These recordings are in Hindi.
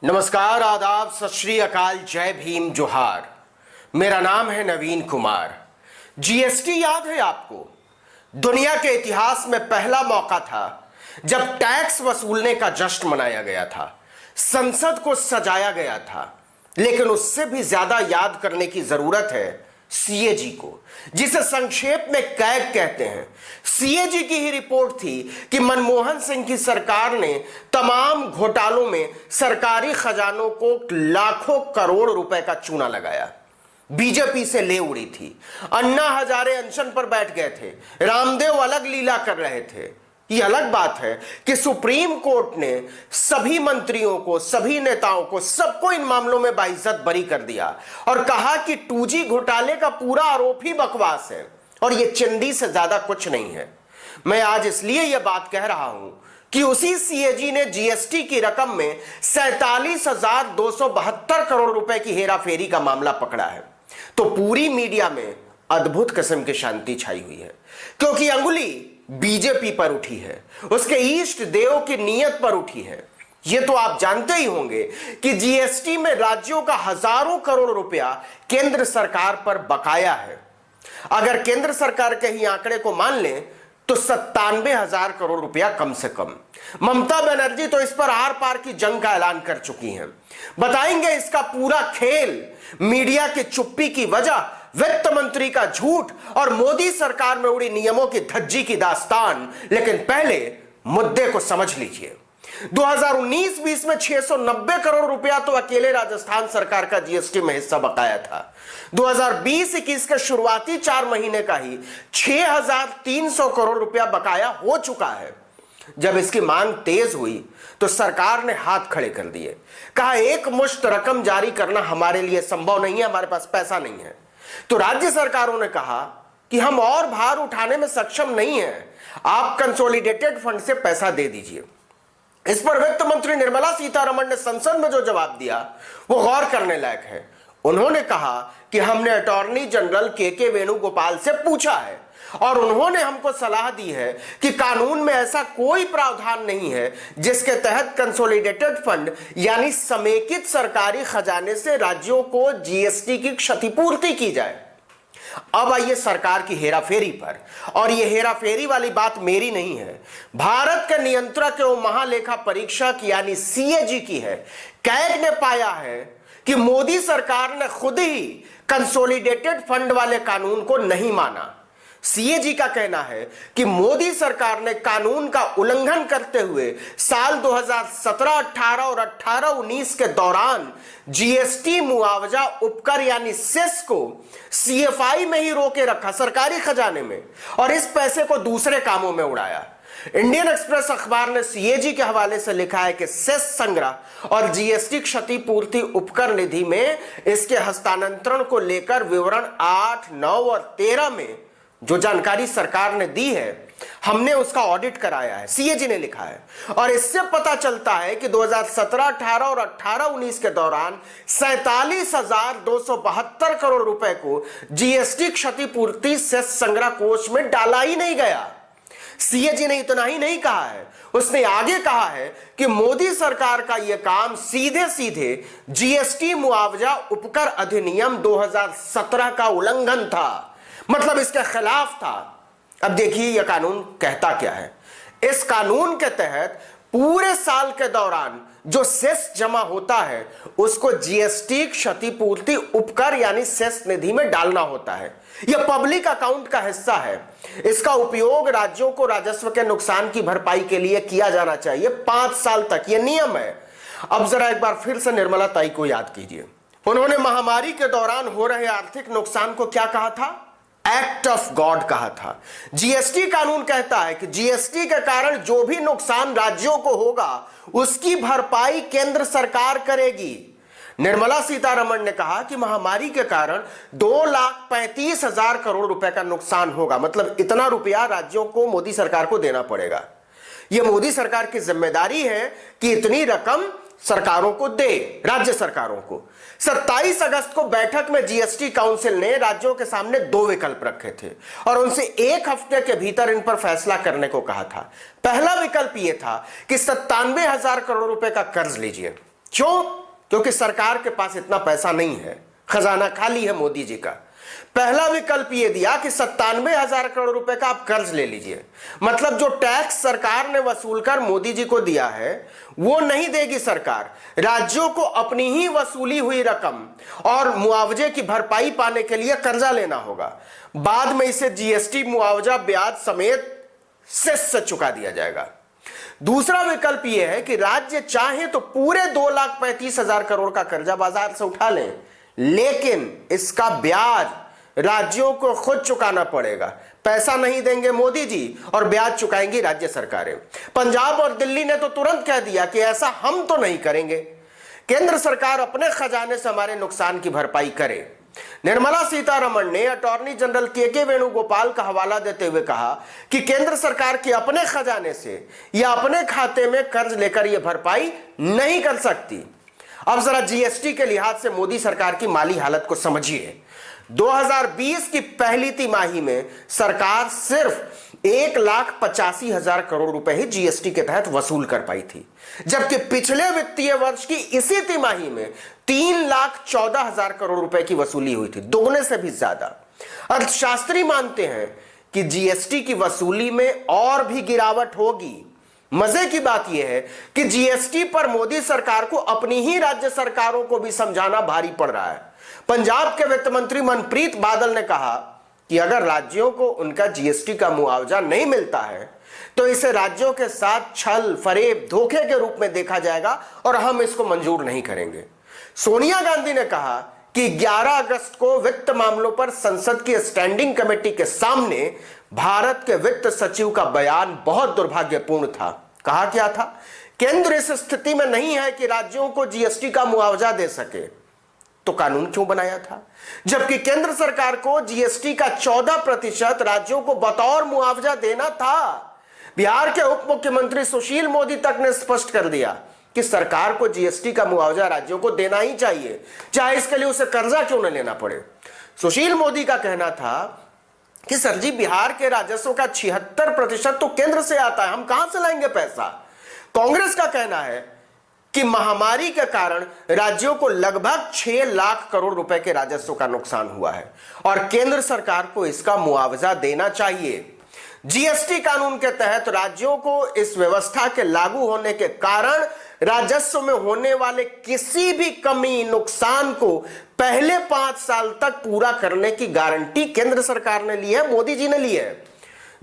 नमस्कार, आदाब, सत श्री अकाल, जय भीम, जोहार। मेरा नाम है नवीन कुमार। जीएसटी याद है आपको? दुनिया के इतिहास में पहला मौका था जब टैक्स वसूलने का जश्न मनाया गया था, संसद को सजाया गया था। लेकिन उससे भी ज्यादा याद करने की जरूरत है सीएजी को, जिसे संक्षेप में कैग कहते हैं। सीएजी की ही रिपोर्ट थी कि मनमोहन सिंह की सरकार ने तमाम घोटालों में सरकारी खजानों को लाखों करोड़ रुपए का चूना लगाया। बीजेपी से ले उड़ी थी। अन्ना हजारे अनशन पर बैठ गए थे, रामदेव अलग लीला कर रहे थे। यह अलग बात है कि सुप्रीम कोर्ट ने सभी मंत्रियों को, सभी नेताओं को, सबको इन मामलों में बाइज्जत बरी कर दिया और कहा कि 2G घोटाले का पूरा आरोप ही बकवास है और यह चिंदी से ज्यादा कुछ नहीं है। मैं आज इसलिए यह बात कह रहा हूं कि उसी सीएजी ने जीएसटी की रकम में 47,272 करोड़ रुपए की हेराफेरी का मामला पकड़ा है। तो पूरी मीडिया में अद्भुत किस्म की शांति छाई हुई है, क्योंकि अंगुली बीजेपी पर उठी है, उसके ईष्ट देव की नीयत पर उठी है। यह तो आप जानते ही होंगे कि जीएसटी में राज्यों का हजारों करोड़ रुपया केंद्र सरकार पर बकाया है। अगर केंद्र सरकार के ही आंकड़े को मान लें तो 97,000 करोड़ रुपया कम से कम। ममता बनर्जी तो इस पर आर पार की जंग का ऐलान कर चुकी हैं। बताएंगे इसका पूरा खेल, मीडिया की चुप्पी की वजह, वित्त मंत्री का झूठ और मोदी सरकार में उड़ी नियमों की धज्जी की दास्तान। लेकिन पहले मुद्दे को समझ लीजिए। 2019-20 में 690 करोड़ रुपया तो अकेले राजस्थान सरकार का जीएसटी में हिस्सा बकाया था। 2020-21 के शुरुआती 4 महीने का ही 6,300 करोड़ रुपया बकाया हो चुका है। जब इसकी मांग तेज हुई तो सरकार ने हाथ खड़े कर दिए, कहा एक मुश्त रकम जारी करना हमारे लिए संभव नहीं है, हमारे पास पैसा नहीं है। तो राज्य सरकारों ने कहा कि हम और भार उठाने में सक्षम नहीं हैं, आप कंसोलिडेटेड फंड से पैसा दे दीजिए। इस पर वित्त मंत्री निर्मला सीतारमण ने संसद में जो जवाब दिया वो गौर करने लायक है। उन्होंने कहा कि हमने अटॉर्नी जनरल के वेणुगोपाल से पूछा है और उन्होंने हमको सलाह दी है कि कानून में ऐसा कोई प्रावधान नहीं है जिसके तहत कंसोलिडेटेड फंड यानी समेकित सरकारी खजाने से राज्यों को जीएसटी की क्षतिपूर्ति की जाए। अब आइए सरकार की हेराफेरी पर, और यह हेराफेरी वाली बात मेरी नहीं है, भारत के नियंत्रक एवं महालेखा परीक्षक यानी सीएजी की है। कैग ने पाया है कि मोदी सरकार ने खुद ही कंसोलिडेटेड फंड वाले कानून को नहीं माना। सीएजी का कहना है कि मोदी सरकार ने कानून का उल्लंघन करते हुए साल 2017-18 और 18-19 के दौरान जीएसटी मुआवजा उपकर यानी सेस को सीएफआई में ही रोके रखा, सरकारी खजाने में, और इस पैसे को दूसरे कामों में उड़ाया। इंडियन एक्सप्रेस अखबार ने सीएजी के हवाले से लिखा है कि सेस संग्रह और जीएसटी क्षतिपूर्ति उपकर निधि में इसके हस्तांतरण को लेकर विवरण 8, 9 और 13 में जो जानकारी सरकार ने दी है, हमने उसका ऑडिट कराया है, सीएजी ने लिखा है। और इससे पता चलता है कि 2017-18 और 18-19 के दौरान 47,272 करोड़ रुपए को जीएसटी क्षतिपूर्ति से संग्रह कोष में डाला ही नहीं गया। सीएजी ने इतना ही नहीं कहा है, उसने आगे कहा है कि मोदी सरकार का यह काम सीधे सीधे जीएसटी मुआवजा उपकर अधिनियम 2017 का उल्लंघन था, मतलब इसके खिलाफ था। अब देखिए यह कानून कहता क्या है। इस कानून के तहत पूरे साल के दौरान जो सेस जमा होता है उसको जीएसटी क्षतिपूर्ति उपकर यानी सेस निधि में डालना होता है। यह पब्लिक अकाउंट का हिस्सा है। इसका उपयोग राज्यों को राजस्व के नुकसान की भरपाई के लिए किया जाना चाहिए 5 साल तक, यह नियम है। अब जरा एक बार फिर से निर्मला ताई को याद कीजिए। उन्होंने महामारी के दौरान हो रहे आर्थिक नुकसान को क्या कहा था? एक्ट ऑफ गॉड कहा था। जीएसटी कानून कहता है कि जीएसटी के कारण जो भी नुकसान राज्यों को होगा उसकी भरपाई केंद्र सरकार करेगी। निर्मला सीतारमण ने कहा कि महामारी के कारण 2,35,000 करोड़ रुपए का नुकसान होगा, मतलब इतना रुपया राज्यों को मोदी सरकार को देना पड़ेगा। यह मोदी सरकार की जिम्मेदारी है कि इतनी रकम सरकारों को दे, राज्य सरकारों को। 27 अगस्त को बैठक में जीएसटी काउंसिल ने राज्यों के सामने 2 विकल्प रखे थे और उनसे 1 हफ्ते के भीतर इन पर फैसला करने को कहा था। पहला विकल्प यह था कि 97,000 करोड़ रुपए का कर्ज लीजिए, क्यों? क्योंकि सरकार के पास इतना पैसा नहीं है, खजाना खाली है मोदी जी का। पहला विकल्प यह दिया कि 97,000 करोड़ रुपए का आप कर्ज ले लीजिए, मतलब जो टैक्स सरकार ने वसूल कर मोदी जी को दिया है वो नहीं देगी सरकार, राज्यों को अपनी ही वसूली हुई रकम और मुआवजे की भरपाई पाने के लिए कर्जा लेना होगा, बाद में इसे जीएसटी, मुआवजा, ब्याज समेत सेस से चुका दिया जाएगा। दूसरा विकल्प यह है कि राज्य चाहे तो पूरे 2,35,000 करोड़ का कर्जा बाजार से उठा लें, लेकिन इसका ब्याज राज्यों को खुद चुकाना पड़ेगा। पैसा नहीं देंगे मोदी जी और ब्याज चुकाएंगी राज्य सरकारें। पंजाब और दिल्ली ने तो तुरंत कह दिया कि ऐसा हम तो नहीं करेंगे, केंद्र सरकार अपने खजाने से हमारे नुकसान की भरपाई करे। निर्मला सीतारमण ने अटॉर्नी जनरल के वेणुगोपाल का हवाला देते हुए कहा कि केंद्र सरकार के अपने खजाने से या अपने खाते में कर्ज लेकर यह भरपाई नहीं कर सकती। अब जरा जीएसटी के लिहाज से मोदी सरकार की माली हालत को समझिए। 2020 की पहली तिमाही में सरकार सिर्फ 1,85,000 करोड़ रुपए ही जीएसटी के तहत वसूल कर पाई थी, जबकि पिछले वित्तीय वर्ष की इसी तिमाही में 3,14,000 करोड़ रुपए की वसूली हुई थी, दोगुने से भी ज्यादा। अर्थशास्त्री मानते हैं कि जीएसटी की वसूली में और भी गिरावट होगी। मजे की बात यह है कि जीएसटी पर मोदी सरकार को अपनी ही राज्य सरकारों को भी समझाना भारी पड़ रहा है। पंजाब के वित्त मंत्री मनप्रीत बादल ने कहा कि अगर राज्यों को उनका जीएसटी का मुआवजा नहीं मिलता है तो इसे राज्यों के साथ छल, फरेब, धोखे के रूप में देखा जाएगा और हम इसको मंजूर नहीं करेंगे। सोनिया गांधी ने कहा कि 11 अगस्त को वित्त मामलों पर संसद की स्टैंडिंग कमेटी के सामने भारत के वित्त सचिव का बयान बहुत दुर्भाग्यपूर्ण था। कहा क्या था? केंद्र इस स्थिति में नहीं है कि राज्यों को जीएसटी का मुआवजा दे सके, तो कानून क्यों बनाया था? जबकि केंद्र सरकार को जीएसटी का 14% राज्यों को बतौर मुआवजा देना था। बिहार के उप मुख्यमंत्री सुशील मोदी तक ने स्पष्ट कर दिया कि सरकार को जीएसटी का मुआवजा राज्यों को देना ही चाहिए, चाहे इसके लिए उसे कर्जा क्यों न लेना पड़े। सुशील मोदी का कहना था कि सर जी, बिहार के राजस्व का 76% तो केंद्र से आता है, हम कहां से लाएंगे पैसा। कांग्रेस का कहना है कि महामारी के कारण राज्यों को लगभग 6 लाख करोड़ रुपए के राजस्व का नुकसान हुआ है और केंद्र सरकार को इसका मुआवजा देना चाहिए। जीएसटी कानून के तहत राज्यों को इस व्यवस्था के लागू होने के कारण राजस्व में होने वाले किसी भी कमी, नुकसान को पहले 5 साल तक पूरा करने की गारंटी केंद्र सरकार ने ली है, मोदी जी ने ली है।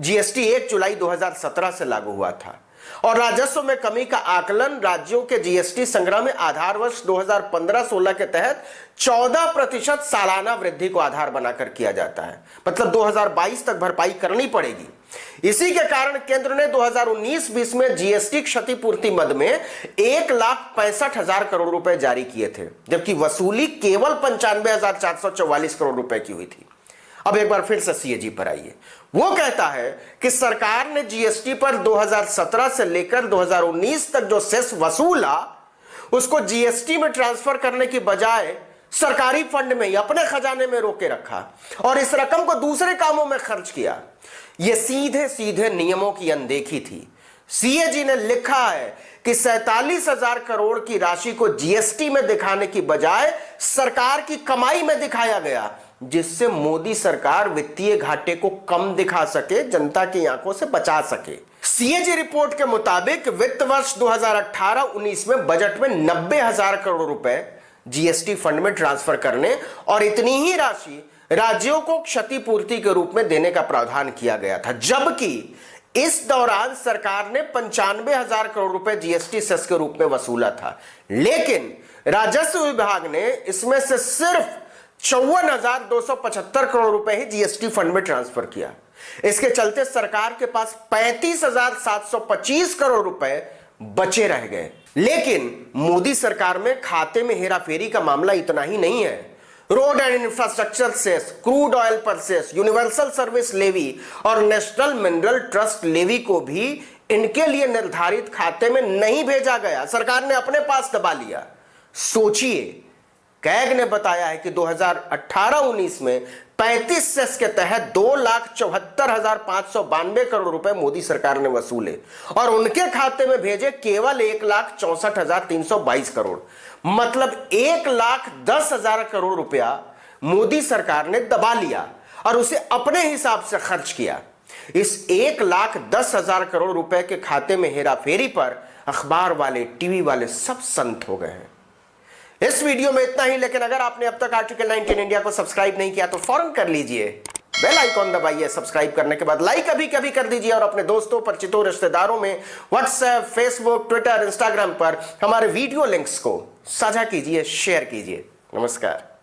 जीएसटी 1 जुलाई 2017 से लागू हुआ था और राजस्व में कमी का आकलन राज्यों के जीएसटी संग्रह में आधार वर्ष 2015-16 के तहत 14% सालाना वृद्धि को आधार बनाकर किया जाता है, मतलब 2022 तक भरपाई करनी पड़ेगी। इसी के कारण केंद्र ने 2019-20 में जीएसटी क्षतिपूर्ति मद में 1,65,000 करोड़ रुपए जारी किए थे, जबकि वसूली केवल 95,444 करोड़ रुपए की हुई थी। अब एक बार फिर से सीएजी पर आइए। वो कहता है कि सरकार ने जीएसटी पर 2017 से लेकर 2019 तक जो सेस वसूला उसको जीएसटी में ट्रांसफर करने की बजाय सरकारी फंड में ही अपने खजाने में रोके रखा और इस रकम को दूसरे कामों में खर्च किया। यह सीधे सीधे नियमों की अनदेखी थी। सीएजी ने लिखा है कि 47,000 करोड़ की राशि को जीएसटी में दिखाने की बजाय सरकार की कमाई में दिखाया गया, जिससे मोदी सरकार वित्तीय घाटे को कम दिखा सके, जनता की आंखों से बचा सके। सीएजी रिपोर्ट के मुताबिक वित्त वर्ष 2018-19 में बजट में 90,000 करोड़ रुपए जीएसटी फंड में ट्रांसफर करने और इतनी ही राशि राज्यों को क्षतिपूर्ति के रूप में देने का प्रावधान किया गया था, जबकि इस दौरान सरकार ने 95,000 करोड़ रुपए जीएसटी सेस के रूप में वसूला था। लेकिन राजस्व विभाग ने इसमें से सिर्फ 54,275 करोड़ रुपए ही जीएसटी फंड में ट्रांसफर किया। इसके चलते सरकार के पास 35,725 करोड़ रुपए बचे रह गए। लेकिन मोदी सरकार में खाते में हेराफेरी का मामला इतना ही नहीं है। Road and infrastructure cess, crude oil पर सेस, यूनिवर्सल सर्विस लेवी और नेशनल मिनरल ट्रस्ट लेवी को भी इनके लिए निर्धारित खाते में नहीं भेजा गया, सरकार ने अपने पास दबा लिया। सोचिए, कैग ने बताया है कि 2018-19 में 35 सेस के तहत 2,74,592 करोड़ रुपए मोदी सरकार ने वसूले और उनके खाते में भेजे केवल 1,64,322 करोड़। मतलब 1,10,000 करोड़ रुपया मोदी सरकार ने दबा लिया और उसे अपने हिसाब से खर्च किया। इस 1,10,000 करोड़ रुपए के खाते में हेराफेरी पर अखबार वाले, टीवी वाले सब संत हो गए हैं। इस वीडियो में इतना ही, लेकिन अगर आपने अब तक आर्टिकल 19 इंडिया को सब्सक्राइब नहीं किया तो फौरन कर लीजिए, बेल आइकॉन दबाइए। सब्सक्राइब करने के बाद लाइक कभी कर दीजिए और अपने दोस्तों, परिचितों, रिश्तेदारों में व्हाट्सएप, फेसबुक, ट्विटर, इंस्टाग्राम पर हमारे वीडियो लिंक्स को साझा कीजिए, शेयर कीजिए। नमस्कार।